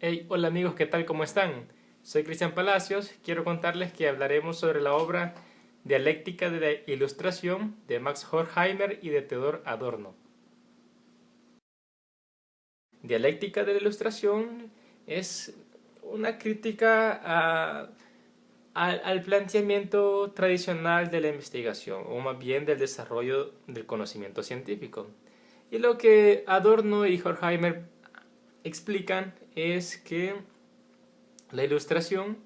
Hey, hola amigos, ¿qué tal? ¿Cómo están? Soy Cristian Palacios. Quiero contarles que hablaremos sobre la obra Dialéctica de la Ilustración de Max Horkheimer y de Theodor Adorno. Dialéctica de la Ilustración es una crítica al planteamiento tradicional de la investigación, o más bien del desarrollo del conocimiento científico. Y lo que Adorno y Horkheimer explican es que la ilustración,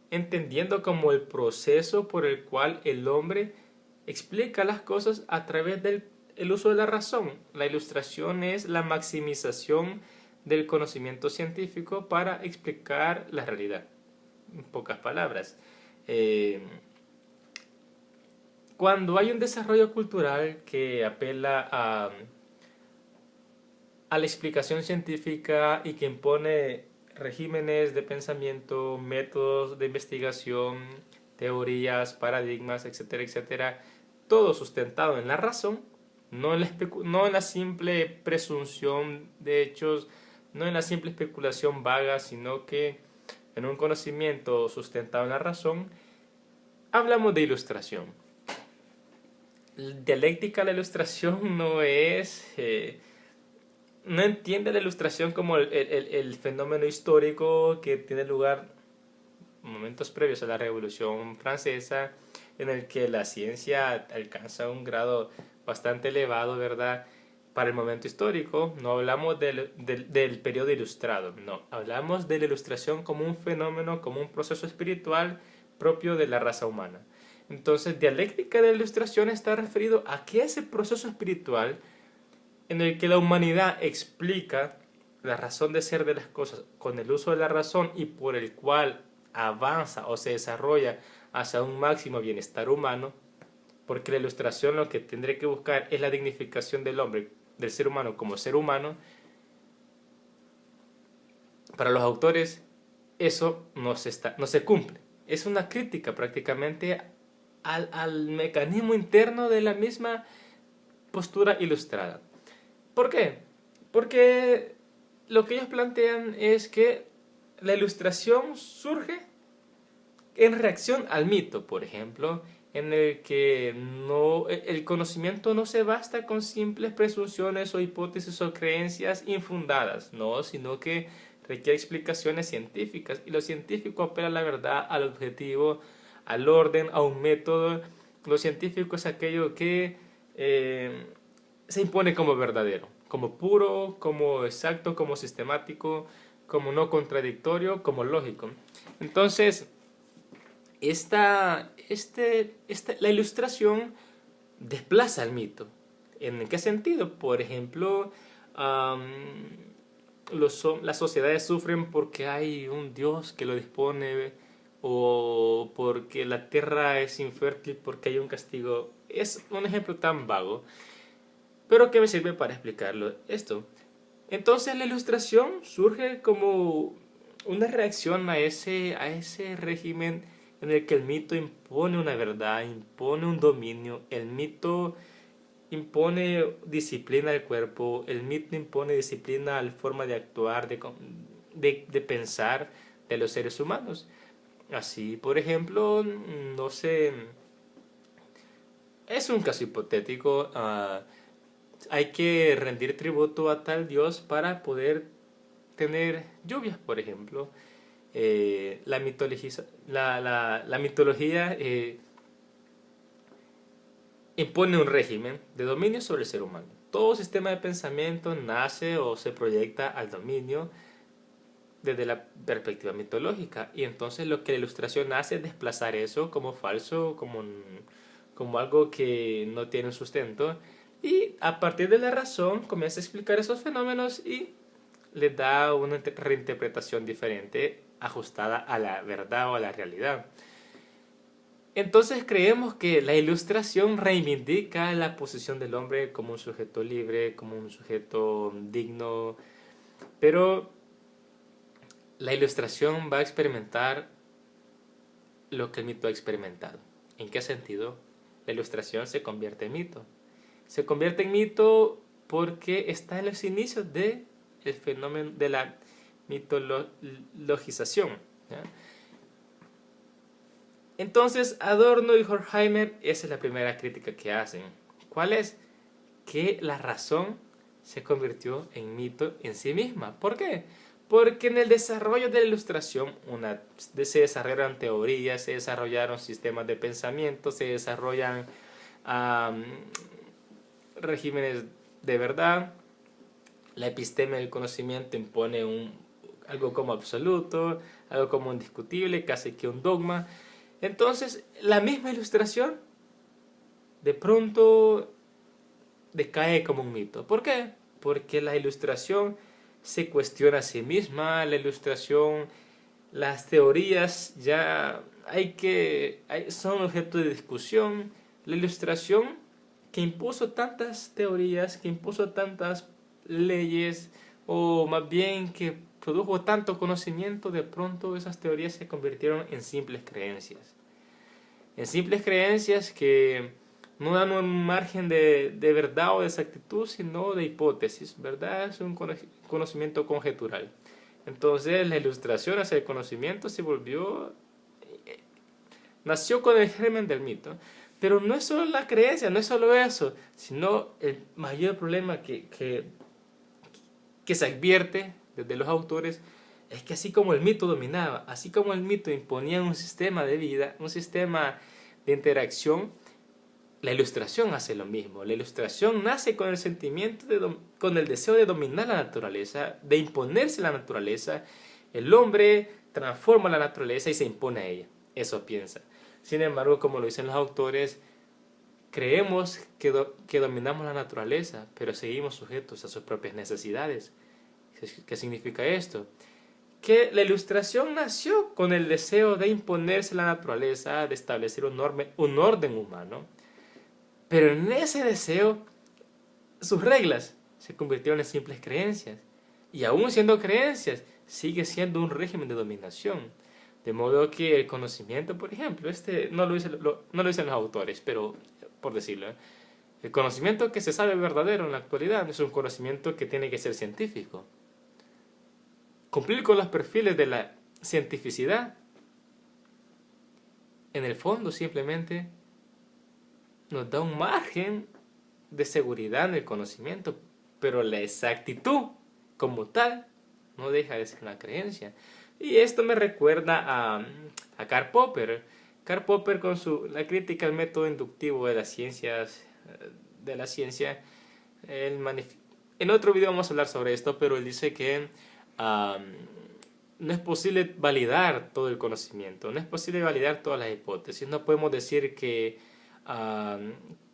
entendiendo como el proceso por el cual el hombre explica las cosas a través del el uso de la razón. La ilustración es la maximización del conocimiento científico para explicar la realidad. En pocas palabras. Cuando hay un desarrollo cultural que apela a la explicación científica y que impone regímenes de pensamiento, métodos de investigación, teorías, paradigmas, etcétera, etcétera, todo sustentado en la razón, no en la simple presunción de hechos, no en la simple especulación vaga, sino que en un conocimiento sustentado en la razón, hablamos de ilustración. Dialéctica, la ilustración no entiende la ilustración como el fenómeno histórico que tiene lugar momentos previos a la Revolución Francesa, en el que la ciencia alcanza un grado bastante elevado, ¿verdad? Para el momento histórico. No hablamos del periodo ilustrado, no, hablamos de la ilustración como un fenómeno, como un proceso espiritual propio de la raza humana. Entonces, dialéctica de la ilustración está referido a que ese proceso espiritual en el que la humanidad explica la razón de ser de las cosas con el uso de la razón y por el cual avanza o se desarrolla hacia un máximo bienestar humano, porque la ilustración lo que tendré que buscar es la dignificación del hombre, del ser humano como ser humano. Para los autores eso no se cumple. Es una crítica prácticamente al mecanismo interno de la misma postura ilustrada. ¿Por qué? Porque lo que ellos plantean es que la ilustración surge en reacción al mito, por ejemplo, en el que el conocimiento no se basta con simples presunciones o hipótesis o creencias infundadas, no, sino que requiere explicaciones científicas, y lo científico apela a la verdad, al objetivo, al orden, a un método. Lo científico es aquello que se impone como verdadero, como puro, como exacto, como sistemático, como no contradictorio, como lógico. Entonces, la ilustración desplaza el mito. ¿En qué sentido? Por ejemplo, las sociedades sufren porque hay un Dios que lo dispone, o porque la tierra es infértil porque hay un castigo. Es un ejemplo tan vago, pero que me sirve para explicarlo esto. Entonces la ilustración surge como una reacción a ese régimen en el que el mito impone una verdad, impone un dominio. El mito impone disciplina al cuerpo, el mito impone disciplina a la forma de actuar, de pensar de los seres humanos. Así, por ejemplo, no sé, es un caso hipotético. Hay que rendir tributo a tal dios para poder tener lluvias, por ejemplo. La mitología impone un régimen de dominio sobre el ser humano. Todo sistema de pensamiento nace o se proyecta al dominio desde la perspectiva mitológica, y entonces lo que la ilustración hace es desplazar eso como falso, como algo que no tiene un sustento, y a partir de la razón comienza a explicar esos fenómenos y le da una reinterpretación diferente, ajustada a la verdad o a la realidad. Entonces creemos que la ilustración reivindica la posición del hombre como un sujeto libre, como un sujeto digno, pero la ilustración va a experimentar lo que el mito ha experimentado. ¿En qué sentido? La ilustración se convierte en mito. Se convierte en mito porque está en los inicios del fenómeno de la mitologización, ¿ya? Entonces Adorno y Horkheimer, esa es la primera crítica que hacen. ¿Cuál es? Que la razón se convirtió en mito en sí misma. ¿Por qué? Porque en el desarrollo de la ilustración se desarrollaron teorías, se desarrollaron sistemas de pensamiento, se desarrollan um, regímenes de verdad. La episteme del conocimiento impone algo como absoluto, algo como indiscutible, casi que un dogma. Entonces, la misma ilustración de pronto decae como un mito. ¿Por qué? Porque la ilustración se cuestiona a sí misma, la ilustración, las teorías ya son objeto de discusión. La ilustración que impuso tantas teorías, que impuso tantas leyes, o más bien que produjo tanto conocimiento, de pronto esas teorías se convirtieron en simples creencias. En simples creencias que no dan un margen de verdad o de exactitud, sino de hipótesis. ¿Verdad? Es un conocimiento conjetural. Entonces la ilustración hacia el conocimiento nació con el germen del mito. Pero no es solo la creencia, no es solo eso, sino el mayor problema que se advierte desde los autores es que así como el mito dominaba, así como el mito imponía un sistema de vida, un sistema de interacción, la ilustración hace lo mismo. La ilustración nace con el sentimiento, con el deseo de dominar la naturaleza, de imponerse la naturaleza. El hombre transforma la naturaleza y se impone a ella. Eso piensa. Sin embargo, como lo dicen los autores, creemos que dominamos la naturaleza, pero seguimos sujetos a sus propias necesidades. ¿Qué significa esto? Que la ilustración nació con el deseo de imponerse la naturaleza, de establecer un orden humano, pero en ese deseo sus reglas se convirtieron en simples creencias, y aún siendo creencias sigue siendo un régimen de dominación, de modo que el conocimiento, por ejemplo, no lo dicen los autores, pero por decirlo, el conocimiento que se sabe verdadero en la actualidad es un conocimiento que tiene que ser científico. Cumplir con los perfiles de la cientificidad, en el fondo simplemente nos da un margen de seguridad en el conocimiento, pero la exactitud como tal no deja de ser una creencia. Y esto me recuerda a Karl Popper. Karl Popper con la crítica al método inductivo de las ciencias, en otro video vamos a hablar sobre esto, pero él dice que no es posible validar todo el conocimiento, no es posible validar todas las hipótesis. No podemos decir que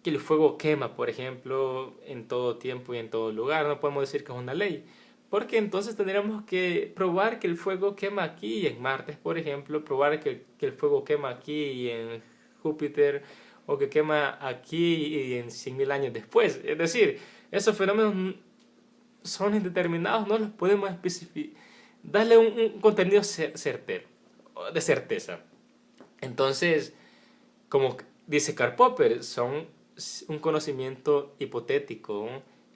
el fuego quema, por ejemplo, en todo tiempo y en todo lugar. No podemos decir que es una ley, porque entonces tendríamos que probar que el fuego quema aquí y en Marte, por ejemplo, probar que el fuego quema aquí y en Júpiter, o que quema aquí y en 100.000 años después. Es decir, esos fenómenos son indeterminados, no los podemos especificar, darle un contenido certero, de certeza. Entonces, como dice Karl Popper, son un conocimiento hipotético,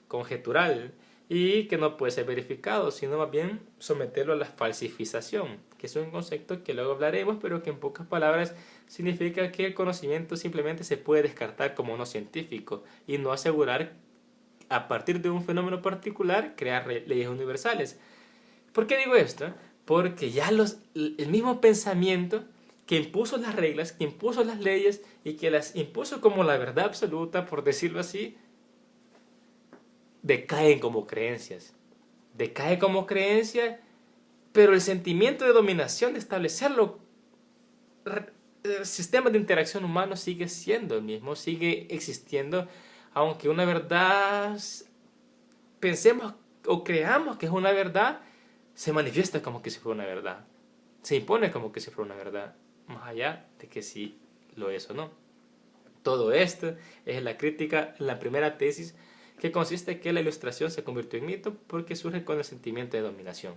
conjetural, y que no puede ser verificado, sino más bien someterlo a la falsificación, que es un concepto que luego hablaremos, pero que en pocas palabras significa que el conocimiento simplemente se puede descartar como no científico y no asegurar a partir de un fenómeno particular crear leyes universales. ¿Por qué digo esto? Porque ya el mismo pensamiento que impuso las reglas, que impuso las leyes y que las impuso como la verdad absoluta, por decirlo así, decaen como creencias. Decae como creencia, pero el sentimiento de dominación, de establecerlo, el sistema de interacción humano sigue siendo el mismo, sigue existiendo, aunque una verdad pensemos o creamos que es una verdad, se manifiesta como que si fuera una verdad, se impone como que si fuera una verdad, más allá de que si lo es o no. Todo esto es la crítica, la primera tesis, que consiste en que la ilustración se convirtió en mito porque surge con el sentimiento de dominación.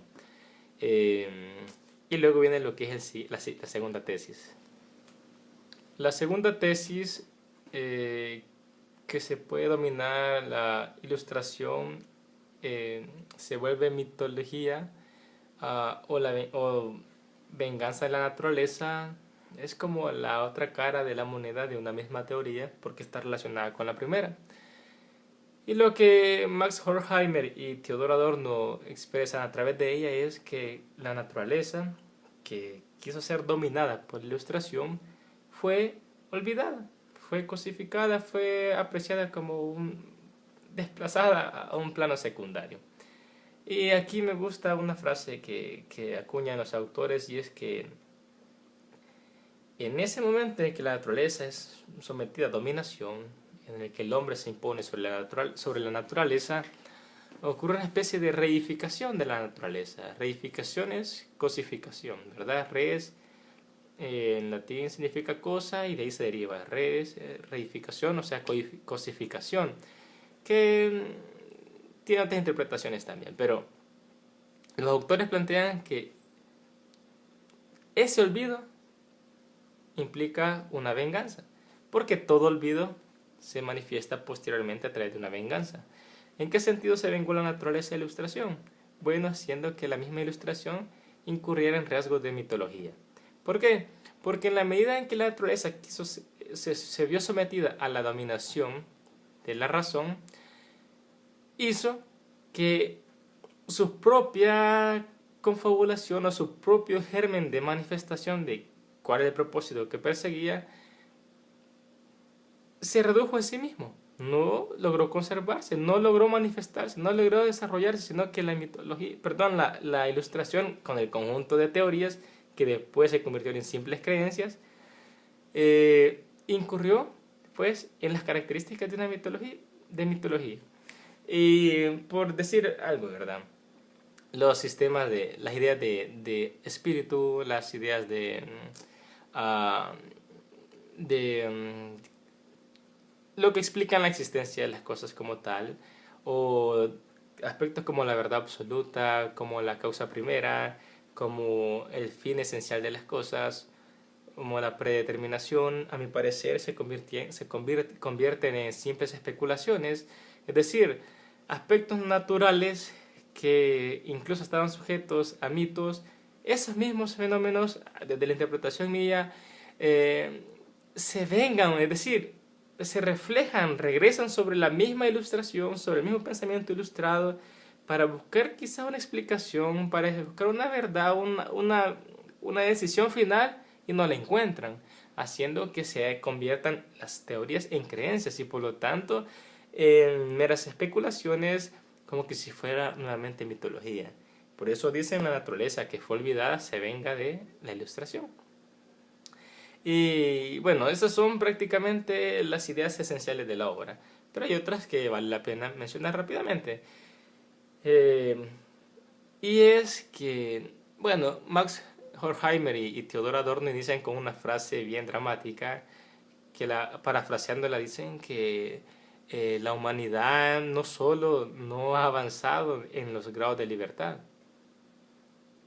Y luego viene lo que es la segunda tesis. La segunda tesis, que se puede dominar la ilustración, se vuelve mitología, o venganza de la naturaleza es como la otra cara de la moneda de una misma teoría porque está relacionada con la primera. Y lo que Max Horkheimer y Theodor Adorno expresan a través de ella es que la naturaleza, que quiso ser dominada por la ilustración, fue olvidada, fue cosificada, fue apreciada como desplazada a un plano secundario. Y aquí me gusta una frase que acuñan los autores, y es que en ese momento en que la naturaleza es sometida a dominación, en el que el hombre se impone sobre la naturaleza, ocurre una especie de reificación de la naturaleza. Reificación es cosificación, ¿verdad? Res en latín significa cosa y de ahí se deriva res, reificación, o sea, cosificación, que tiene otras interpretaciones también, pero los autores plantean que ese olvido implica una venganza, porque todo olvido se manifiesta posteriormente a través de una venganza. ¿En qué sentido se vengó la naturaleza de la ilustración? Bueno, haciendo que la misma ilustración incurriera en rasgos de mitología. ¿Por qué? Porque en la medida en que la naturaleza se vio sometida a la dominación de la razón, hizo que su propia confabulación o su propio germen de manifestación de cuál era el propósito que perseguía se redujo en sí mismo. No logró conservarse, no logró manifestarse, no logró desarrollarse, sino que la mitología, perdón, la ilustración con el conjunto de teorías que después se convirtieron en simples creencias, incurrió pues en las características de una mitología. Y por decir algo, ¿verdad? Los sistemas las ideas de espíritu, las ideas de lo que explican la existencia de las cosas como tal, o aspectos como la verdad absoluta, como la causa primera, como el fin esencial de las cosas, como la predeterminación, a mi parecer se convierten en simples especulaciones, es decir, aspectos naturales que incluso estaban sujetos a mitos. Esos mismos fenómenos, desde la interpretación mía, se vengan, es decir, se reflejan, regresan sobre la misma ilustración, sobre el mismo pensamiento ilustrado, para buscar quizá una explicación, para buscar una verdad, una decisión final, y no la encuentran, haciendo que se conviertan las teorías en creencias y por lo tanto en meras especulaciones, como que si fuera nuevamente mitología. Por eso dicen la naturaleza que fue olvidada se venga de la ilustración. Y bueno, esas son prácticamente las ideas esenciales de la obra, pero hay otras que vale la pena mencionar rápidamente. Y es que, bueno, Max Horkheimer y Theodor Adorno dicen con una frase bien dramática, que parafraseándola dicen que la humanidad no solo no ha avanzado en los grados de libertad,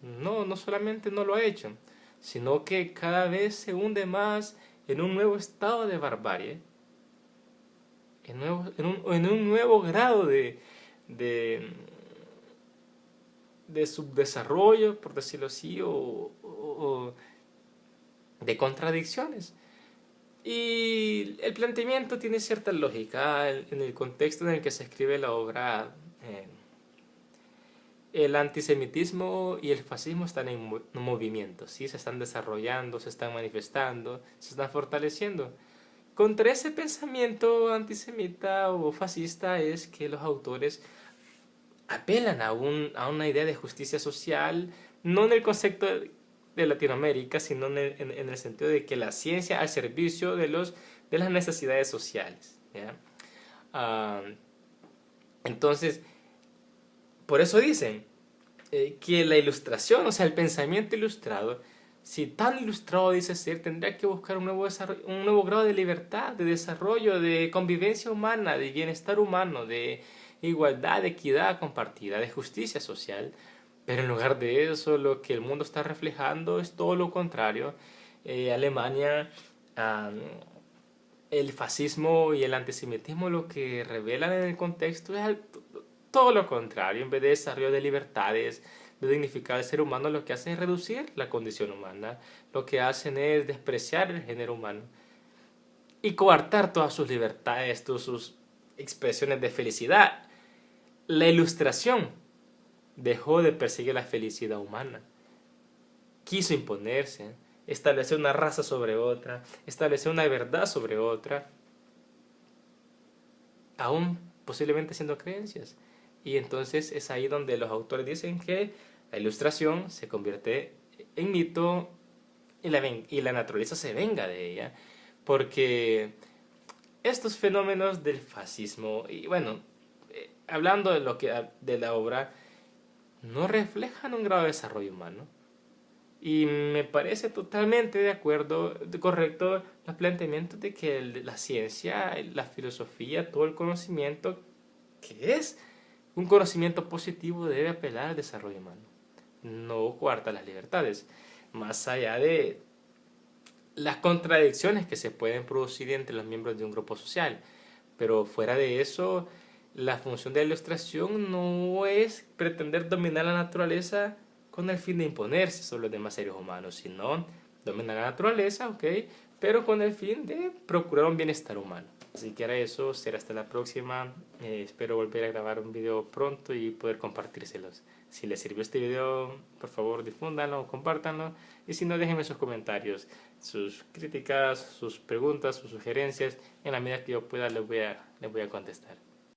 no solamente no lo ha hecho, sino que cada vez se hunde más en un nuevo estado de barbarie, en un nuevo grado de subdesarrollo, por decirlo así, o de contradicciones. Y el planteamiento tiene cierta lógica en el contexto en el que se escribe la obra. El antisemitismo y el fascismo están en movimiento, ¿sí? Se están desarrollando, se están manifestando, se están fortaleciendo. Contra ese pensamiento antisemita o fascista es que los autores apelan a una idea de justicia social, no en el concepto de Latinoamérica, sino en el sentido de que la ciencia al servicio de las necesidades sociales, ¿ya? Entonces, por eso dicen que la ilustración, o sea, el pensamiento ilustrado, si tan ilustrado dice ser, tendría que buscar un nuevo grado de libertad, de desarrollo, de convivencia humana, de bienestar humano, de igualdad, de equidad compartida, de justicia social. Pero en lugar de eso, lo que el mundo está reflejando es todo lo contrario. Alemania, el fascismo y el antisemitismo lo que revelan en el contexto es todo lo contrario. En vez de desarrollo de libertades, de dignificar al ser humano, lo que hacen es reducir la condición humana, lo que hacen es despreciar el género humano y coartar todas sus libertades, todas sus expresiones de felicidad. La Ilustración dejó de perseguir la felicidad humana, quiso imponerse, establecer una raza sobre otra, establecer una verdad sobre otra, aún posiblemente siendo creencias. Y entonces es ahí donde los autores dicen que la Ilustración se convierte en mito y la naturaleza se venga de ella, porque estos fenómenos del fascismo, y bueno, hablando de, de la obra, no reflejan un grado de desarrollo humano. Y me parece totalmente de acuerdo, correcto, los planteamientos de que la ciencia, la filosofía, todo el conocimiento, que es un conocimiento positivo, debe apelar al desarrollo humano. No coarta las libertades. Más allá de las contradicciones que se pueden producir entre los miembros de un grupo social. Pero fuera de eso, la función de la Ilustración no es pretender dominar la naturaleza con el fin de imponerse sobre los demás seres humanos, sino dominar la naturaleza, ok, pero con el fin de procurar un bienestar humano. Así que era eso, será hasta la próxima. Espero volver a grabar un video pronto y poder compartírselos. Si les sirvió este video, por favor difúndanlo, compártanlo. Y si no, déjenme sus comentarios, sus críticas, sus preguntas, sus sugerencias. En la medida que yo pueda les voy a contestar.